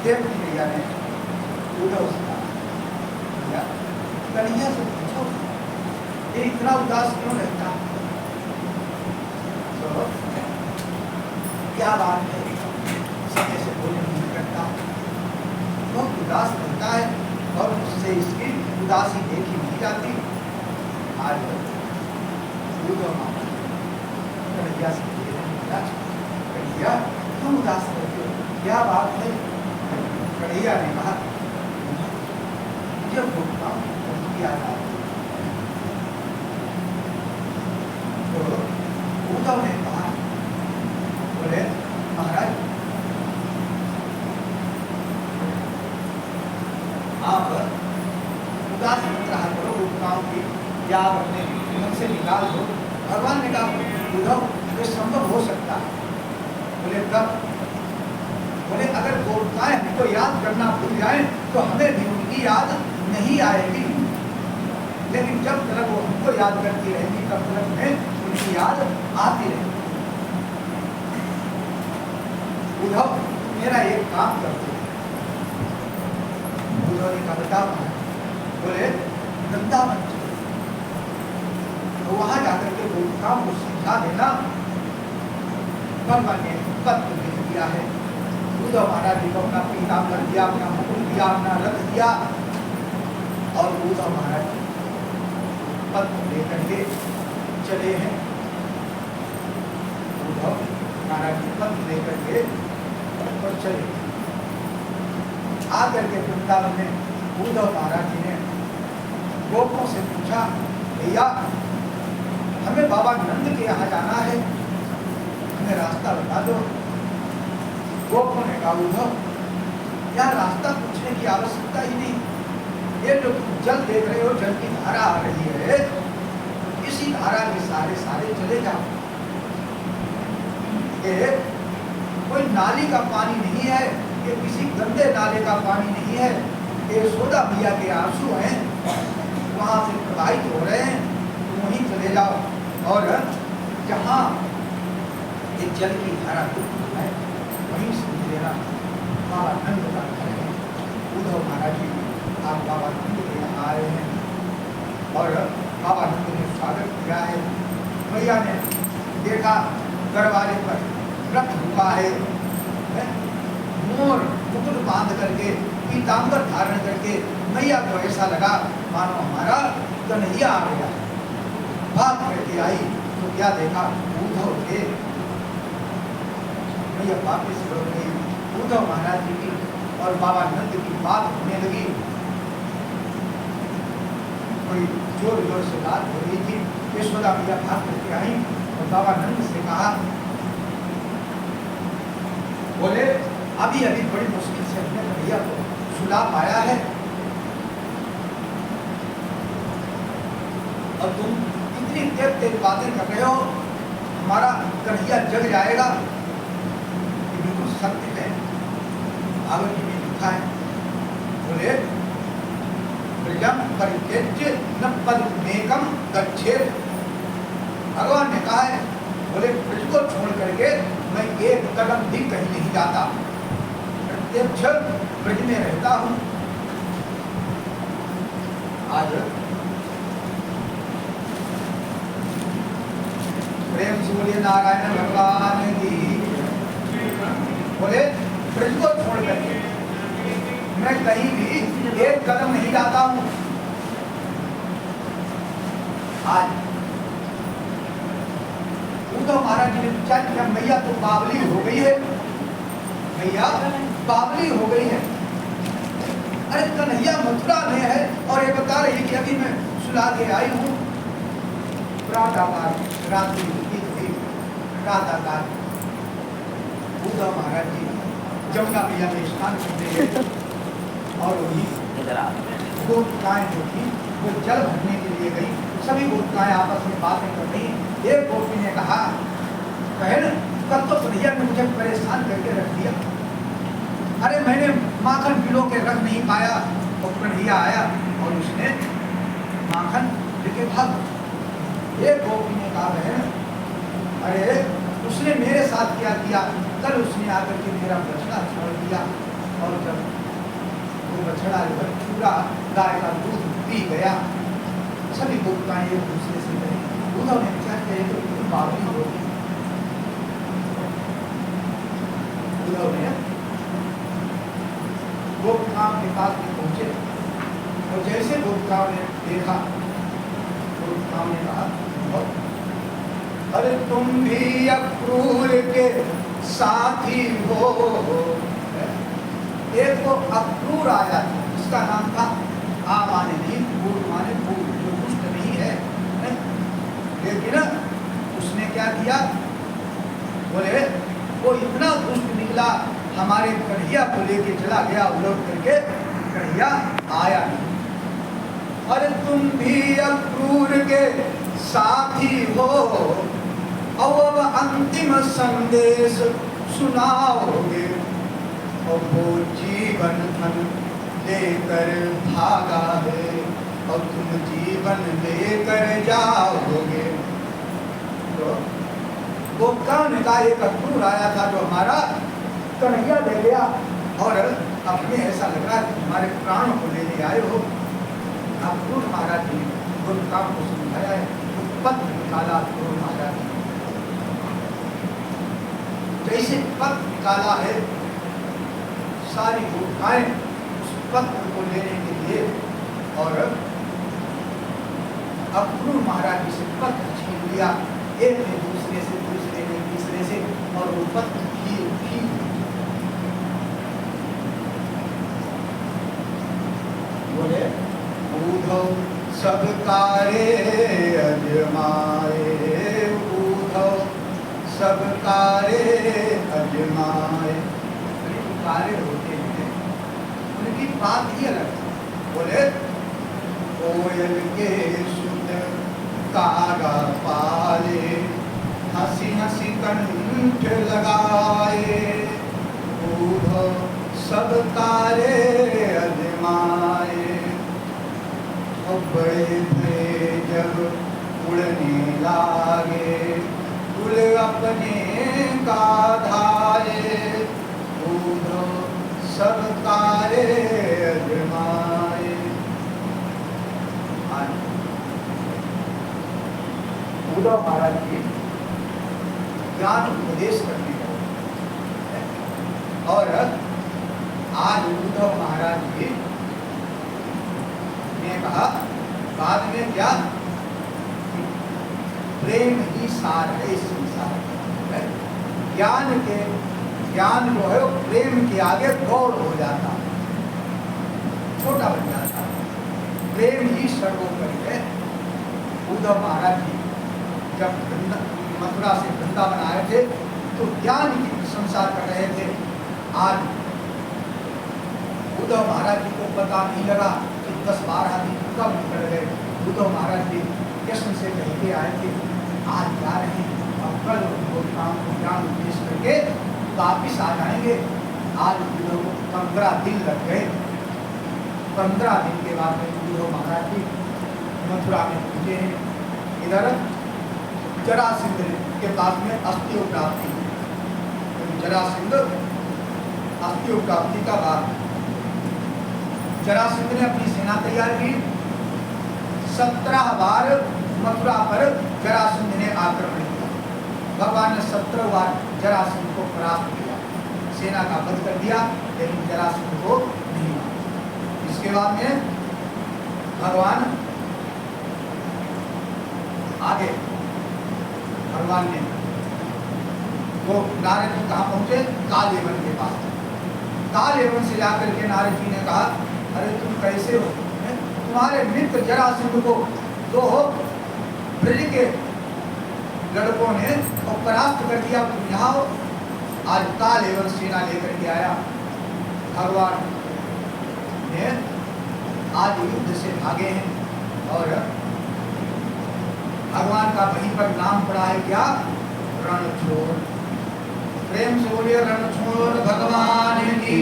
देव की मैया ने उद्धव से कहा, कन्हैया से पूछो ये इतना उदास क्यों रहता है? तो क्या बात है, समय से बोले नहीं करता, बहुत उदास रहता है और उससे इसकी उदासी देखी नहीं जाती। आज उद्धव मामा कन्हैया से कन्हैया क्यों उदास रहते हो, क्या बात है? कन्हैया ने कहा, जब भूखता याद आता तो उद्धव ने कहा, बोले महाराज आप उदास मत रहा करो, भूखताओं की याद अपने मन से निकाल दो। भगवान ने कहा, उद्धव ये संभव हो सकता है। बोले कब? बोले अगर गोपिकाएं हमको याद करना भूल जाए तो हमें भी उनकी याद नहीं आएगी, लेकिन जब तक वो हमको याद करती रहेगी तब तक में उनकी याद आती रहेगी। उद्धव मेरा एक काम करते हैं। उद्धव ने कहा, बताओ। बोले वृंदावन चलो, तो वहां जाकर के गोपिकाओं को समझा देना। भगवान ने पत्र लिख दिया है। उद्धव महाराज जी को अपना पीताम्बर दिया, अपना मुकुट दिया, अपना रथ दिया और उद्धव महाराज पत्र लेकर के चले हैं। उद्धव महाराज जी पत्र लेकर के और चले आकर के वृंदावन में उद्धव महाराज जी ने गोपों से पूछा, भैया हमें बाबा नंद के यहाँ जाना है, हमें रास्ता बता दो। गोपों ने कहा, उद्धव यहाँ रास्ता पूछने की आवश्यकता ही नहीं, ये जो तुम जल देख रहे हो, जल की धारा आ रही है, इसी धारा के सारे सारे चले जाओ। ये कोई नाली का पानी नहीं है, ये किसी गंदे नाले का पानी नहीं है, ये यशोदा मैया के आंसू हैं, वहां से प्रवाहित हो रहे हैं, तुम वहीं चले जाओ और जहाँ ये जल की धारा है वहीं से लेना। बाबा नंद का घर है। उद्धव महाराज जी आप बाबा नंद के यहाँ आए हैं और बाबा नंद ने स्वागत किया है। मैया ने देखा दरवाजे पर रथ रुका है, मोर मुकुट बांध करके पीताम्बर धारण करके मैया को ऐसा लगा मानो हमारा कन्हैया आ गया। बात करके आई तो क्या देखा, उद्धव थे। मैया वापिस लौट गई। उद्धव महाराज जी की और बाबा नंद की बात होने लगी। कोई जोर जोर से बात हो रही थी। यशोदा मैया भाग करके आई और बाबा नंद से कहा, बोले अभी अभी बड़ी मुश्किल से हमने कन्हैया को सुला पाया है और तुम इतनी तेज तेज बातें कर रहे हो, हमारा कन्हैया जग जाएगा। ये बिल्कुल सत्य है। भागवत में लिखा है, बोले ब्रजम परित्यज्य न पदमेकं गच्छेत्। भगवान ने कहा है, बोले ब्रज को छोड़ करके मैं एक कदम भी कहीं नहीं जाता, प्रत्यक्ष ब्रज में रहता हूँ। आज प्रेम से बोलिए नारायण भगवान की। बोले ब्रज को छोड़ करके मैं कहीं भी एक कदम नहीं जाता हूँ। आज उद्धव महाराज जी ने पूछा कि मैया तो बावली हो गई है, मैया बावली हो गई है। अरे कन्हैया मथुरा में है और ये बता रही कि अभी मैं सुला के आई हूँ। प्रातःकाल रात्रि प्रातःकाल उद्धव महाराज जी जमुना मैया में स्नान करते गए और वही गोपिकाएं जो थी वो जल भरने के लिए गई। सभी गोपिकाएं आपस में बातें कर रही। एक गोपी ने कहा, बहन कल तो कन्हैया ने मुझे परेशान करके रख दिया। अरे मैंने माखन किलो के रख नहीं पाया और कन्हैया आया और उसने माखन लेके भाग। एक गोपी ने कहा, बहन अरे उसने मेरे साथ क्या किया, कल उसने आकर के मेरा बचना छोड़ दिया और जब वो बछड़ा पूरा गाय का दूध पी गया, सभी गोपिकाएं एक दूसरे से कहे, उद्धव ने क्या कहे तो तुम बावली होगी। उद्धव ने गोपिकाओं के पास में पहुंचे और जैसे गोपिकाओं ने देखा, गोपिकाओं ने कहा, अरे तुम भी अक्रूर के साथी हो। एक तो अक्रूर आया था, उसका नाम था आ माने नहीं, क्रूर माने क्रूर, जो दुष्ट नहीं है, लेकिन उसने क्या किया, बोले वो इतना दुष्ट निकला, हमारे कन्हैया को लेके चला गया, उलट करके कन्हैया आया नहीं। अरे तुम भी अक्रूर के साथी हो, अब अंतिम संदेश सुनाओगे, और वो जीवन धन लेकर भागा है, और तुम जीवन लेकर जाओगे। तो वो कौन का एक अक्रूर आया था जो हमारा कन्हैया ले गया, और अपने ऐसा लग रहा है कि तुम्हारे प्राणों को लेने आए हो। अक्रूर महाराज ने गोपिकाओं को समझाया है, पत्र निकाला अक्रूर महाराज ने, जैसे पत्र निकाला है, सारी गोपिकाएं उस पत्र को लेने के लिए, और अक्रूर महाराज जी से पत्र छीन लिया, एक ने दूसरे से, दूसरे ने तीसरे से, और वो पत्र बोले, उद्धव सब कार्य अजमाए, उद्धव सब कार्य अजमाए। कार्य होते हैं, उनकी बात ही अलग है। बोले, कोयल के सुत कागा पाले, हंसी हंसी कंठ लगाए, उद्धव सब कार्य अजमाए। और बड़े थे जब उड़ने लागे, उड़ अपने का धाये, उद्धव सब कार्य अजमाए। उद्धव महाराज जी ज्ञान उपदेश करने लगे, और आज उद्धव महाराज जी ने कहा, बाद में क्या, प्रेम ही सार है इस संसार में। ज्ञान जो है वो प्रेम के आगे गौर हो जाता, छोटा बन जाता, प्रेम ही सर्वोपरि है। उद्धव महाराज जी जब मथुरा से वृंदावन आए थे तो ज्ञान की प्रशंसा कर रहे थे। आज उद्धव महाराज जी को पता नहीं लगा कि 10-12 दिन कब निकल गए। उद्धव महाराज जी कृष्ण से कह के आए थे, आज जा रहे हैं और कल गोपिकाओं को ज्ञान उपदेश करके वापिस आ जाएंगे। आज उद्धव 15 दिन लग गए। 15 दिन के बाद में उद्धव महाराज जी मथुरा में पहुंचे हैं। इधर जरासंध के पास में अस्थियों प्राप्ति, जरासंध अस्थियों प्राप्ति का बाद जरासंध ने अपनी सेना तैयार की। 17 बार मथुरा पर जरासंध ने आक्रमण किया। भगवान ने 17 बार जरासंध को परास्त किया, सेना का वध कर दिया, लेकिन जरासंध को नहीं मारा। इसके बाद में भगवान आगे, भगवान ने वो नारद जी कहाँ पहुंचे, कालेवन के पास। कालेवन से जाकर के नारद जी ने कहा, अरे तुम कैसे हो, तुम्हारे मित्र जरासंध को तो ब्रज के लड़कों ने परास्त कर दिया, तुम यहाँ हो। आज कालेवन सेना लेकर के आया। भगवान ने आज युद्ध से भागे हैं और भगवान का वहीं पर नाम पड़ा है क्या, रणछोड़। प्रेम से बोलिए रणछोड़ भगवान की।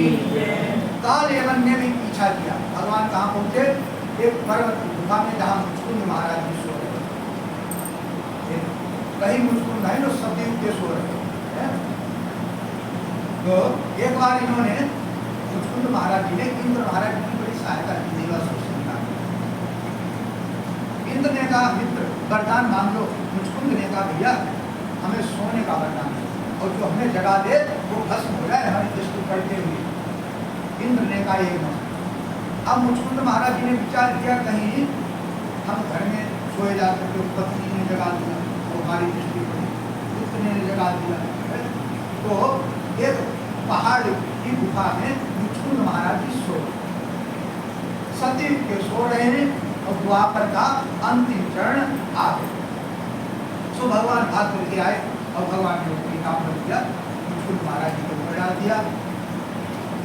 कालेवन ने भी पीछा किया। भगवान कहाँ पहुंचे, एक पर्वत गुफा में जहाँ मुचकुंद महाराज जी सो रहे। कहीं मुचकुंद है जो सतयुग के सो रहे हैं। तो एक बार इन्होंने मुचकुंद महाराज जी ने इंद्र महाराज की बड़ी सहायता की देवासुर संहार। इंद्र ने कहा मित्र वरदान मांग लो। मुचकुंद ने कहा भैया हमें सोने का वरदान है और जो हमें जगा दे वो भस्म हो जाए हमारी दृष्टि पड़ते हुए। इंद्र ने कहा ये मत। अब मुचकुंद महाराज जी ने विचार किया कहीं हम घर में सोए जा सकते, पत्नी ने जगा दिया वो हमारी दृष्टि पड़ी, पुत्र ने जगा दिया। तो एक पहाड़ की गुफा में मुचकुंद महाराज जी सो सती के सो रहे हैं और द्वापर का अंतिम चरण आ गए। सो भगवान भाग करके आए और भगवान ने पीताम्बर दिया, मुचकुंद महाराज जी को ऊपर डाल दिया।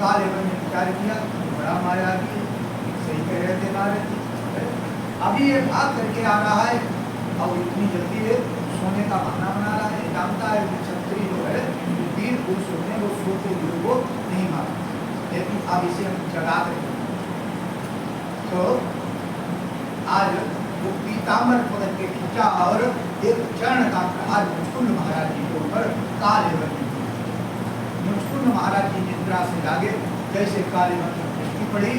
काले वन ने विचार किया तो बड़ा माया की सही कह रहे थे नारद। अभी ये भाग करके आ रहा है और इतनी जल्दी है सोने का बहाना बना रहा है। जानता है कि क्षत्रिय जो है वीर पुरुष होते हैं वो सोते हुए को नहीं मारते, लेकिन अब इसे हम जगा देते। तो आज वो पीताम्बर पकड़ के खींचा और एक चरण का प्रहार मुचकुंद महाराज जी के ऊपर काले वन ने। मुचकुंद महाराज जी निद्रा से जागे, जैसे काले वन की दृष्टि पड़ी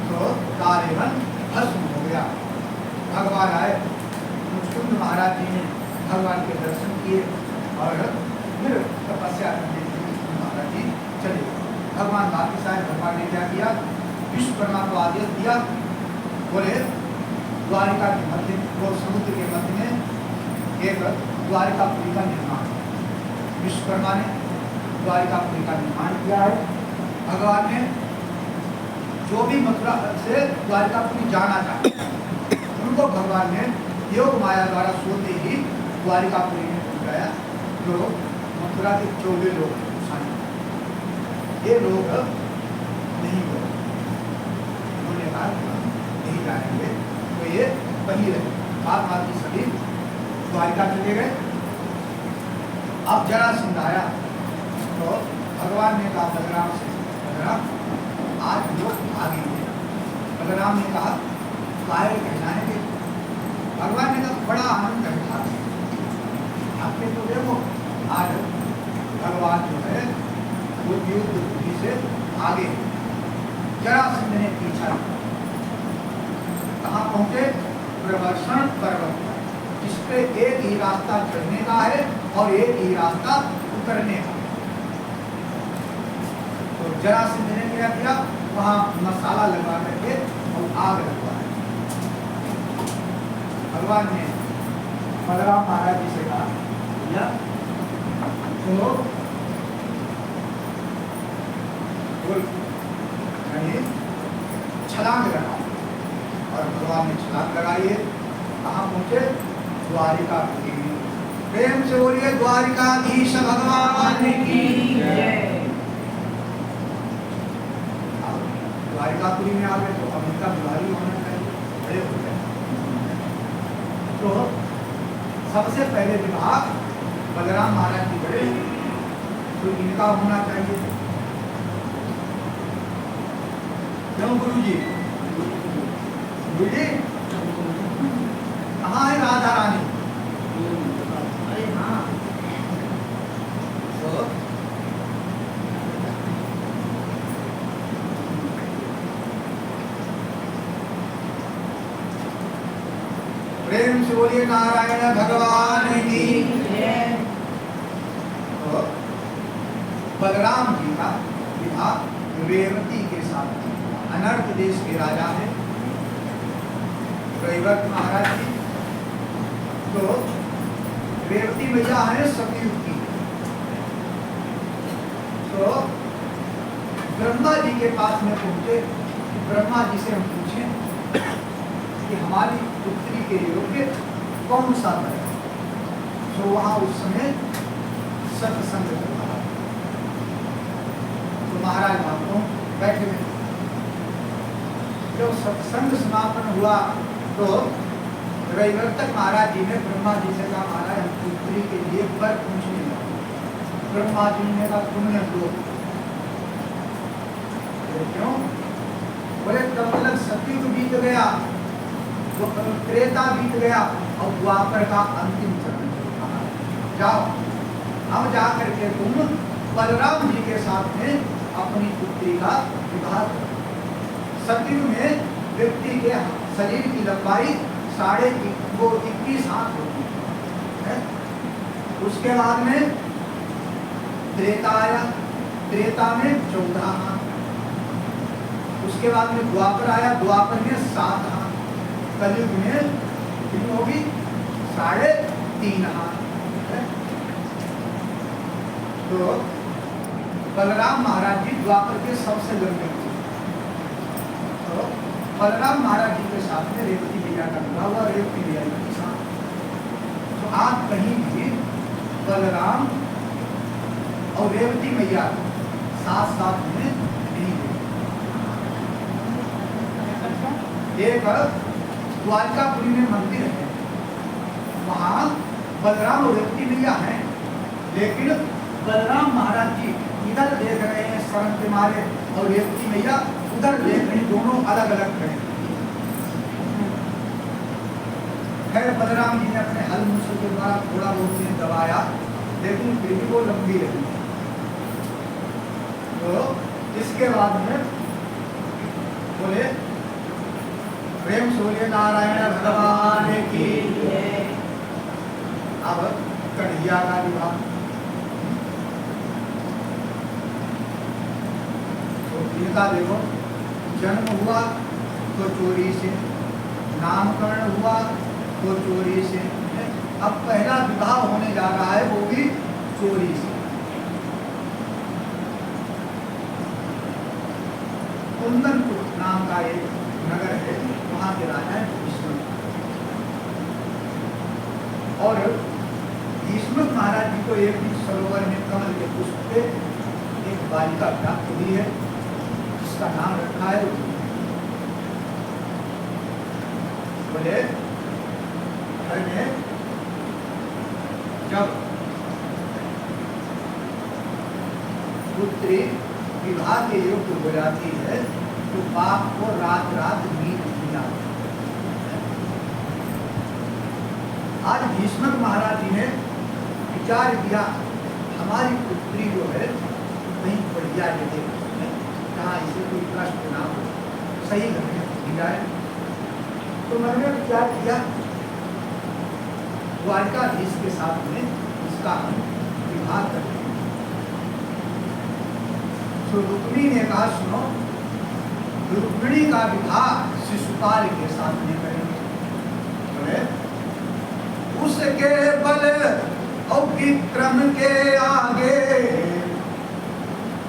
तो काले वन भस्म हो गया। भगवान आए, मुचकुंद महाराज जी ने भगवान के दर्शन किए और फिर तपस्या करने के लिए महाराज जी चले। भगवान वापिस आए। भगवान ने क्या किया, विश्वकर्मा को आदेश दिया, बोले द्वारिका के मध्य वो समुद्र के मध्य में एक द्वारिकापुरी का निर्माण। विश्वकर्मा ने द्वारिकापुरी का निर्माण किया है। भगवान ने जो भी मथुरा से द्वारिकापुरी जाना चाहते उनको भगवान ने योग माया द्वारा सोते ही द्वारिकापुरी में पहुंचाया। जो मथुरा के 14 लोग ये लोग नहीं गए, उन्होंने कहा नहीं जाएंगे तो ये वही रहे। बात बाकी सभी द्वारिका चले गए। अब जरासंध आया तो भगवान ने कहा बलराम से, बलराम आज लोग भागेंगे। बलराम ने कहा काहे कहना है कि भगवान ने कहा बड़ा आनंद है आपके। तो देखो आज भगवान जो है वो युद्ध बुद्धि से आगे। जरासंध ने पीछा, कहाँ पहुंचे, प्रवर्षण पर्वत, जिसपे एक ही रास्ता चढ़ने का है और एक ही रास्ता उतरने का। तो जरासंध ने क्या किया, वहां मसाला लगा करके और आग लगवाया। भगवान ने बलराम महाराज जी से कहा या तो छलांग लगा और भगवान ने छलांग लगाई है। कहाँ पहुंचे, द्वारिका। प्रेम से बोलिए द्वारिकाधीश भगवान की जय। द्वारिकापुरी में आ गए तो अब इनका बिहारी होना चाहिए, बड़े हो गए। तो सबसे पहले विभाग बलराम महाराज की बड़े तो इनका होना चाहिए। क्यों गुरु जी? गुरु जी कहाँ है राधा रानी? अरे हाँ, तो प्रेम से बोलिए नारायण भगवान की। तो बलराम जी का विवाह रेवती के साथ। अनर्थ देश के राजा है रविवर्त महाराज जी। तो रेवती मैया है सतयुग की। तो ब्रह्मा जी के पास में पहुंचे। ब्रह्मा जी से हम पूछें कि हमारी पुत्री के योग्य कौन सा है। तो वहां उस समय सत्संग चल रहा। तो महाराज वहां बैठे हुए। जब सत्संग समापन हुआ तो रविवर्तक महाराज जी ने ब्रह्मा जी से कहा महाराज हम पुत्री के लिए वर पूछने लगे। ब्रह्मा जी ने कहा तुमने दो। क्यों? बोले तब तक सतयुग बीत गया, त्रेता बीत गया और द्वापर का अंतिम चरण चल रहा है। जाओ अब जा करके तुम बलराम जी के साथ में अपनी पुत्री का विवाह कर। सतयुग में व्यक्ति के शरीर की लंबाई 21 हाथ होती है। उसके बाद में त्रेता आया, त्रेता में 14 हाथ। उसके बाद में द्वापर आया, द्वापर में 7 हाथ। कलयुग में कितनी होगी? 3.5 हाथ। तो बलराम महाराज जी द्वापर के सबसे लंबे थे। तो बलराम महाराज जी के साथ में रेवती मैया का विवाह हुआ, रेवती मैया के साथ। तो आप कहीं भी बलराम और रेवती मैया साथ साथ में नहीं गए। एक द्वारकापुरी में मंदिर है, वहाँ बलराम और रेवती मैया हैं, लेकिन बलराम महाराज जी इधर देख रहे हैं शरण के मारे और रेवती मैया उधर देख रहे हैं, दोनों अलग अलग खड़े। खैर बलराम जी ने अपने हल मूसल के द्वारा थोड़ा बहुत ने दबाया, लेकिन फिर भी वो लंबी रही। तो इसके बाद में बोले प्रेम से बोले नारायण भगवान की। अब कन्हैया का विवाह। तो इनका देखो जन्म हुआ तो चोरी से, नामकरण हुआ तो चोरी से, अब पहला विवाह होने जा रहा है वो भी चोरी से। कुंदनपुर नाम का एक नगर है, वहां के राजा है भीष्म। और भीष्म महाराज जी को एक भी सरोवर में कमल के पुष्प पे एक बालिका प्राप्त हुई है, जिसका नाम रखा है बोले घर में जब पुत्री विवाह के योग्य हो जाती है तो बाप को रात रात नींद नहीं आती। आज भीष्म महाराज जी ने विचार किया हमारी पुत्री जो है कहीं बढ़िया जगह जहाँ इसे कोई कष्ट ना हो, सही घर में जाए। तो मैंने विचार किया द्वारकाधीश के साथ में इसका हम विवाह करते हैं। तो रुक्मिणी ने कहा सुनो, रुक्मिणी का विवाह शिशुपाल के साथ में करेंगे। उसके बल और विक्रम के आगे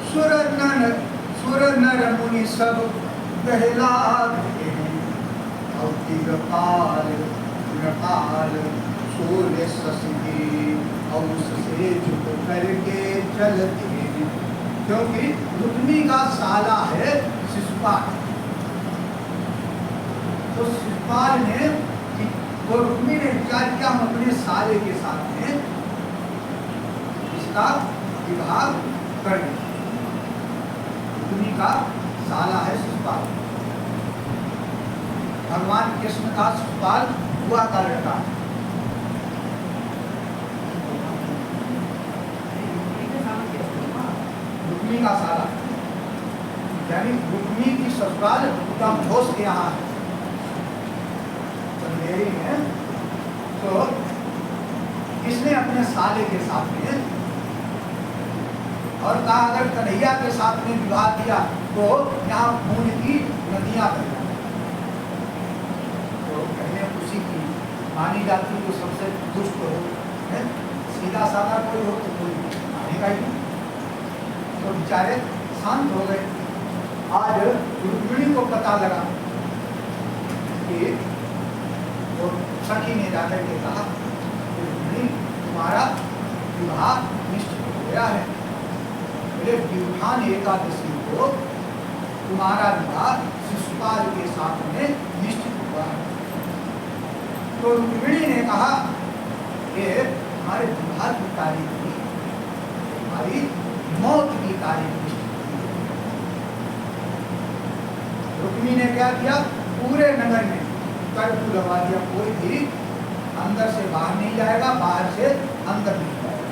सुर नर मुनि सब कहलाते हैं। और दिगपाल नपाल सोले ससुरी और उससे चुप करके चलते हैं, क्योंकि रुक्मिणी का साला है शिशुपाल। तो शिशुपाल ने तो रुक्मिणी ने विचार किया हम अपने साले के साथ में इसका विवाह करेंगे। रुक्मिणी का साला है शिशुपाल, भगवान कृष्ण का शिशुपाल हुआ का लड़का। रुक्मिणी का साला यानी रुक्मिणी की ससुराल का घोष के यहाँ है है। तो इसने अपने साले के साथ में और कहा अगर कन्हैया के साथ में विवाह किया तो यहाँ खून की नदियां बह जाएंगी। तो कहने खुशी की मानी जाती जो सबसे दुष्ट हो है, सीधा साधा कोई हो तो कोई मानेगा ही नहीं। तो बेचारे शांत हो गए। आज रुक्मिणी को पता लगा कि तो सखी ने जाकर के कहा रुक्मिणी तुम्हारा विवाह निश्चित हो गया है। बोले व्यूहान एकादशी को तुम्हारा विवाह शिशुपाल के साथ में निश्चित हुआ है। तो रुक्मिणी ने कहा कि हमारे विवाह की तारीख थी, हमारी मौत की तारीख निश्चित हुई। रुक्मिणी ने क्या किया, पूरे नगर में कर्फ्यू लगा दिया, कोई भी अंदर से बाहर नहीं जाएगा, बाहर से अंदर नहीं जाएगा,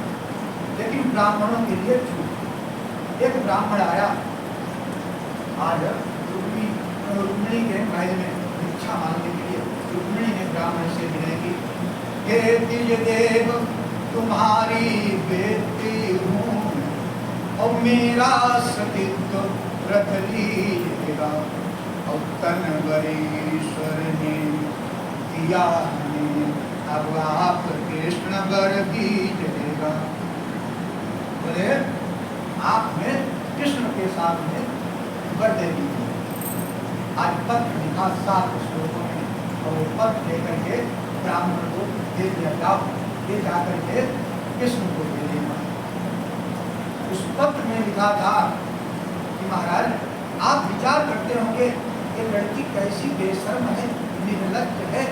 लेकिन ब्राह्मणों के लिए छूट। एक ब्राह्मण आया आज रुक्मिणी के महल में भिक्षा मांगने के लिए। रुक्मिणी ने ब्राह्मण से विनय की, हे द्विज देव तुम्हारी बेटी हूँ और मेरा सतीत्व रख लीजिएगा। और तनवरीश्वर ने दिया हमें, अब आप कृष्ण वर दीजिएगा। बोले आप में कृष्ण के साथ में वर दे दीजिए। आज पत्र लिखा 7 श्लोकों में, और वो पत्र लेकर के ब्राह्मण को दे दिया, जाओ ये जाकर के कृष्ण को दे देना। उस पत्र में लिखा था कि महाराज आप विचार करते होंगे ये लड़की कैसी बेशर्म है, निर्लज्ज है,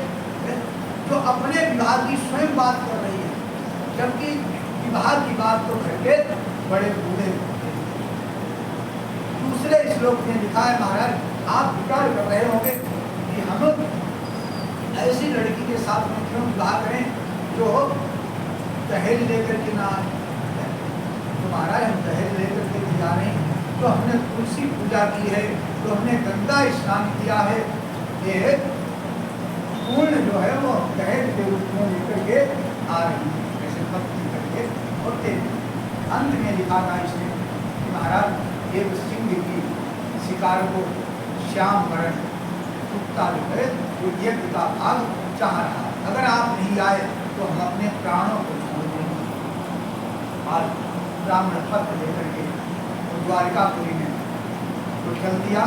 जो अपने विवाह की स्वयं बात कर रही है, जबकि विवाह की बात तो घर के बड़े बूढ़े होते हैं। दूसरे श्लोक में लिखा है महाराज आप विचार कर रहे होंगे कि हम ऐसी लड़की के साथ में क्यों विवाह करें जो दहेज लेकर के ना आए। तो महाराज हम दहेज लेकर के जा रहे हैं, तो हमने तुलसी पूजा की है, तो हमने गंगा स्नान किया है, ये पूर्ण जो है वो दहेज के रूप में लेकर के आ रही है, ऐसे भक्ति करके। और अंत में लिखा था इसने कि महाराज एक सिंह की शिकार को श्याम वर्ण कुत्ता जो है वो यज्ञ का भाग चाह रहा है, अगर आप नहीं आए तो हम अपने प्राणों को छोड़ देंगे। आज ब्राह्मण पत्र लेकर के द्वारिकापुरी में तो चल दिया,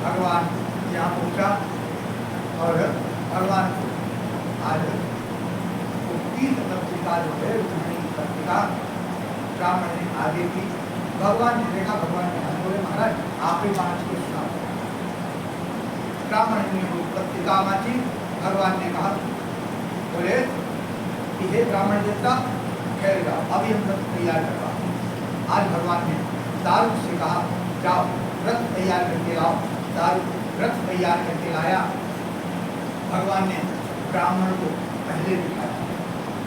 भगवान यहाँ पहुँचा और भगवान को आज वो तीर्थ पत्रिका जो है पत्रिका ब्राह्मण ने आगे की। भगवान ने देखा, भगवान ने हाथ बोले महाराज आप ही बाँच के सुना। ब्राह्मण ने वो पत्रिका बाँची, भगवान ने कहा बोले कि हे ब्राह्मण देवता ठहर जाओ, अभी हम व्रत तैयार कर रहा हूँ। आज भगवान ने दारू से कहा जाओ व्रत तैयार करके लाओ। दारू व्रत तैयार करके लाया। भगवान ने ब्राह्मण को पहले दिखाया,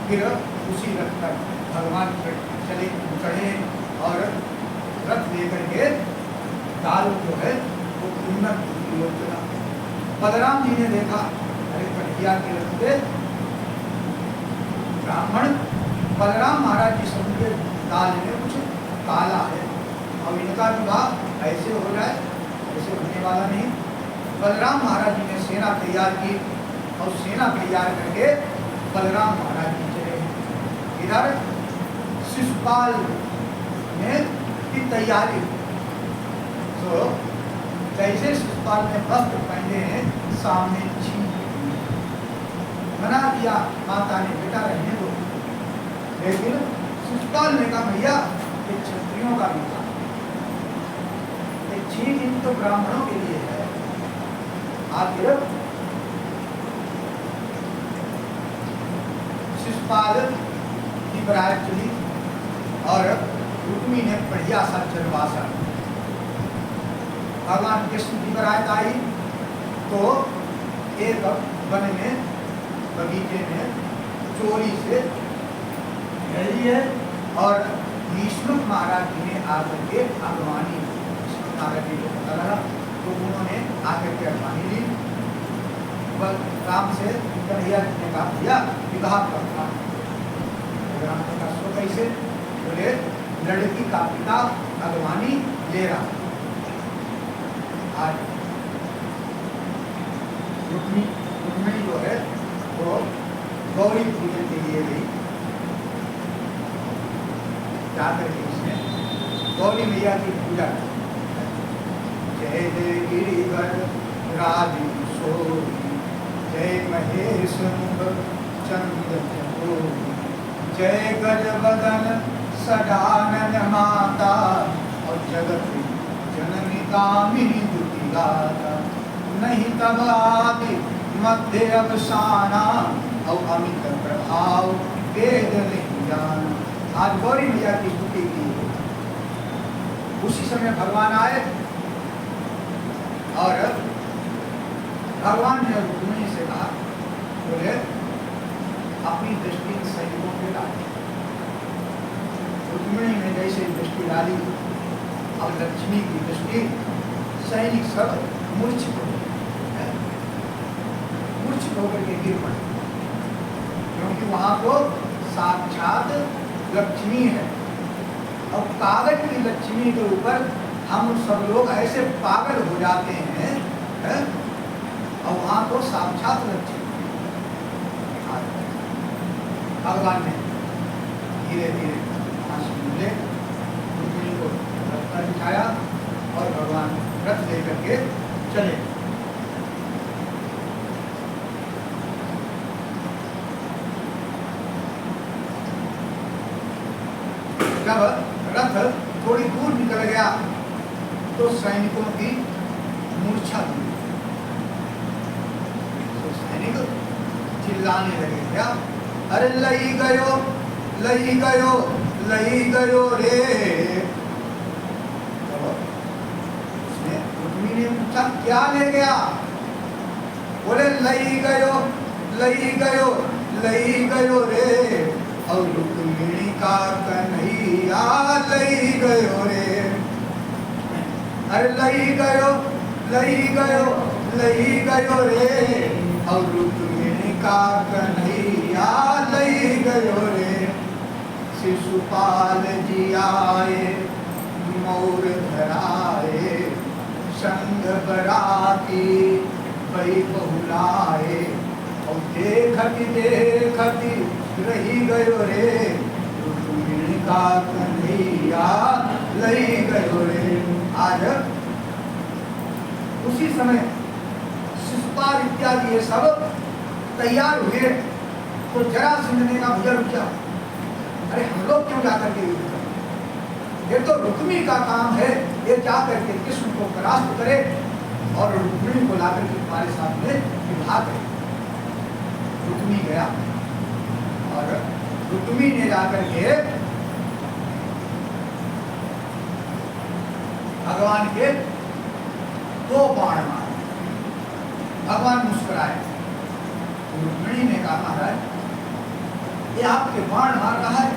फिर उसी रथ पर भगवान चले चढ़े और रथ लेकर के दारू जो है वो उन्नत की ओर चला। बलराम जी ने देखा अरे कन्हैया के रथ पे ब्राह्मण बलराम महाराज जी समझे दाल में कुछ काला है और इनका विवाह ऐसे हो जाए, ऐसे होने वाला नहीं। बलराम महाराज जी ने सेना तैयार की और सेना तैयार करके बलराम महाराज जी चले। इधर शिशुपाल ने की तैयारी, तो जैसे शिशुपाल ने वस्त्र पहने हैं सामने छीन मना दिया माता ने बेटा रहने दो, लेकिन शिशुपाल ने कहा भैया ये क्षत्रियों का भी था, ये छीन इन तो ब्राह्मणों के लिए है। आखिर शिशुपाल की बरात चली और रुक्मी ने बढ़िया सा चरवासा। भगवान कृष्ण की बरात आई तो एक वन में बगीचे में चोरी से गई है और भीष्म महाराज जी ने आकर के अगवानी, महाराज जी को पता लगा तो उन्होंने आकर के अगवानी ली। राम से कन्हैया जी ने कहा भैया विवाह करता राम ने कहा सो कैसे, बोले लड़की का पिता अगवानी ले रहा। आज रुक्मिणी जो है वो गौरी पूजन के लिए गई, जाकर के इसने गौरी मैया की पूजा की। जय जय गिरिवर राजेश्वरी, जय महेश मुख चंद्र चकोरी, जय गजबदन सदानन माता और जगत जननी कामिनी दुति गाता। नहीं तब आदि मध्य अवसाना और अमित प्रभाव वेद नहीं जाना। आज गौरी मैया की स्तुति की। उसी समय भगवान आए और भगवान ने रुक्मिणी से कहा बोले अपनी दृष्टि सैनिकों पे ला। रुक्मिणी ने जैसे दृष्टि डाली, अब लक्ष्मी की दृष्टि, सैनिक सब मूर्छित हो गए, मूर्छित होकर के गिर पड़े, क्योंकि वहां को साक्षात लक्ष्मी है। और कागज की लक्ष्मी के ऊपर हम सब लोग ऐसे पागल हो जाते हैं, है? और वहां को साक्षात लक्ष्मी भगवान ने धीरे धीरे वहां से मिले, रुक्मिणी को रथ पर बिठाया और भगवान रथ लेकर के चले। जब रथ थोड़ी दूर निकल गया तो सैनिकों की मूर्छा हुई, तो सैनिक चिल्लाने लगे, क्या अरे लई गयो लई गयो लई गयो रे। तो उसने रुक्मिणी ने पूछा क्या ले गया, बोले लई गयो लई गयो रे। और रुक्मिणी का कन्हैया लई गयो रे, अरे लई गयो रे। और रुक्मिणी का कन्हैया लई गयो रे। शिशुपाल जी आए मोर धराए, संग बराती बई बहुलाए। और देखती रही गयो रे, रुक्मिणी का कन्हैया लई गयो रे। आज उसी समय शिशुपाल इत्यादि ये सब तैयार हुए, तो जरासंध ने कहा भैया रुक जाओ, अरे हम लोग क्यों जाकर के युद्ध करें, ये तो रुक्मिणी का काम है, ये जाकर के कृष्ण को परास्त करे और रुक्मिणी को लाकर के तुम्हारे सामने विवाह करे। रुक्मिणी गया और रुक्मिणी ने जाकर के भगवान के 2 बाण मारे। भगवान मुस्कुराए, रुक्मिणी ने कहा महाराज ये आपके बाण मार रहा है,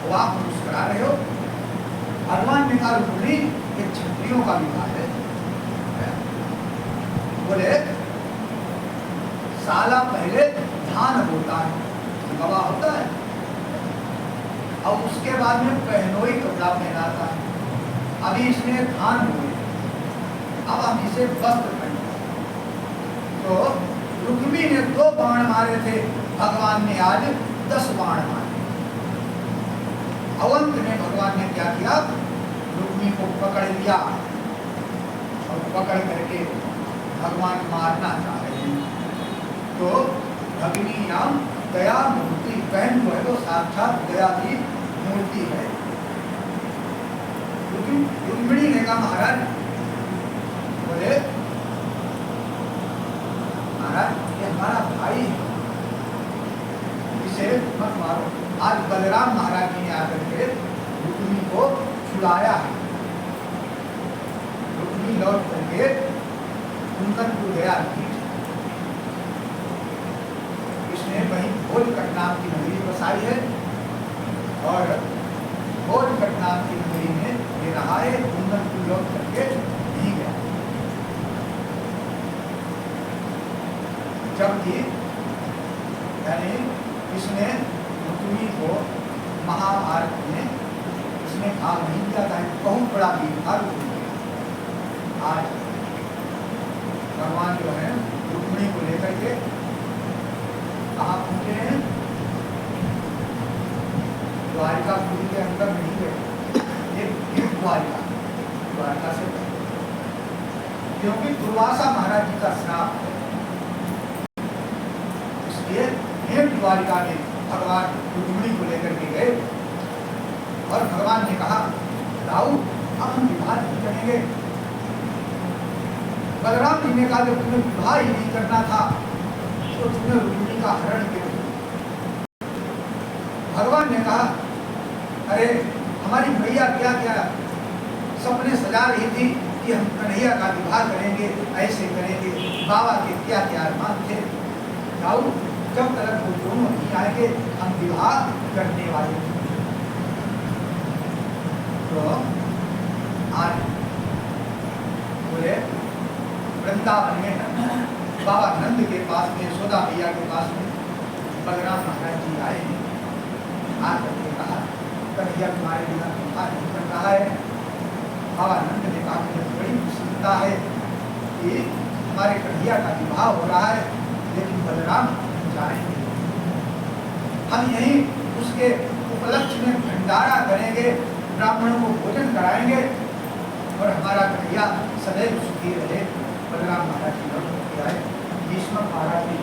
वो आप मुस्कुरा रहे हो। भगवान ने कहा रुक्मिणी ये क्षत्रियों का विवाह है। बोले साला पहले धान होता है, गवा होता है, और उसके बाद में पहनोई कपड़ा पहनाता है। अभी इसने धान बोए, अब हम इसे वस्त्र पहने। तो रुक्मिणी ने 2 बाण मारे थे, भगवान ने आज 10 बाण मारे। अवंत में भगवान ने क्या किया, रुक्मिणी को पकड़ लिया और पकड़ करके भगवान मारना चाह रहे हैं। तो भगिनी नाम दया मूर्ति, बहन जो है वो साक्षात दया की मूर्ति है। रुक्मिणी ने कहा महाराज, बोले महाराज ये हमारा भाई है, इसे मत मारो। आज बलराम महाराज जी ने आकर के रुक्मिणी को छुड़ाया है। रुक्मिणी लौट करके कुंदनपुर गया, इसने वहीं भोजकट नाम की नगरी बसाई है और भोजकट नाम की नगरी में ये रहा है। कुंदनपुर लौट करके नहीं गया। जबकि यानी इसने रुक्मिणी को महाभारत में इसने भाग नहीं दिया था, बहुत बड़ा वीर था रुक्मिणी। आज भगवान जो है रुक्मिणी को लेकर के कहाँ पहुंचे हैं, द्वारिकापुरी के अंदर नहीं गए, ये द्वारिका से, क्योंकि दुर्वासा महाराज जी का श्राप है। इसलिए हेम द्वारिका में भगवान रुक्मिणी को लेकर के गए और भगवान ने कहा राहु अब हम विवाह नहीं करेंगे। बलराम जी ने कहा जब तुम्हें विवाह ही नहीं करना था तो तुमने रुक्मिणी का हरण क्यों किया। भगवान ने कहा अरे हमारी मैया क्या क्या सपने सजा रही थी कि हम कन्हैया का विवाह करेंगे, ऐसे करेंगे, बाबा के क्या क्या अरमान थे। राहु जब तक वो दोनों नहीं आएंगे हम विवाह करने वाले। तो आज पूरे वृंदावन में बाबा नंद के पास में, यशोदा मैया के पास में बलराम महाराज जी आए हैं। आकर के कहा, कन्हैया तुम्हारे बिना विवाह नहीं कर रहा है। बाबा नंद ने कहा, मुझे बड़ी प्रसन्नता है कि हमारे कन्हैया का विवाह हो रहा है, लेकिन बलराम जाएंगे, हम यहीं उसके उपलक्ष्य में भंडारा करेंगे, ब्राह्मणों को भोजन कराएंगे और हमारा कन्हैया सदैव सुखी रहे। बलराम महाराज जी लौट के आए। भीष्म महाराज जी